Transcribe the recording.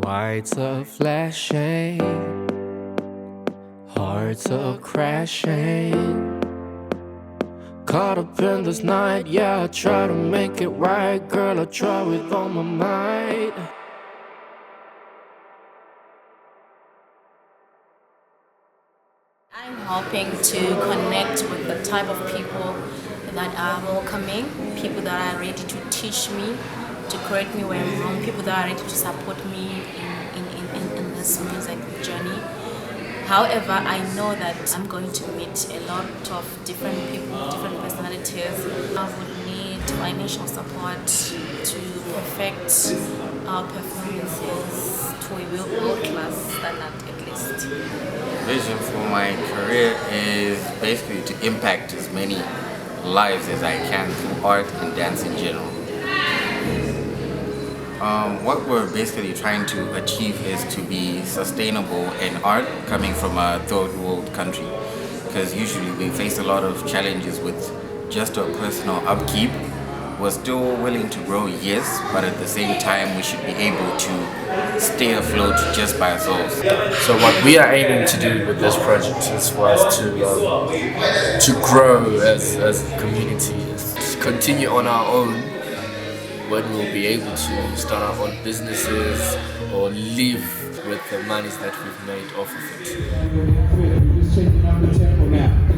Lights are flashing, hearts are crashing. Caught up in this night, yeah, I try to make it right. Girl, I try with all my might. I'm hoping to connect with the type of people that are welcoming, people that are ready to teach me, to correct me where I'm wrong, people that are ready to support me in this music journey. However, I know that I'm going to meet a lot of different people, different personalities. I would need financial support to perfect our performances to a world-class standard at least. Vision for my career is basically to impact as many lives as I can through art and dance in general. What we're basically trying to achieve is to be sustainable in art coming from a third world country, because usually we face a lot of challenges with just our personal upkeep. We're still willing to grow, yes, but at the same time we should be able to stay afloat just by ourselves. So what we are aiming to do with this project is for us to grow as a community, is to continue on our own, when we'll be able to start our own businesses or live with the monies that we've made off of it. Just changing up the tempo now.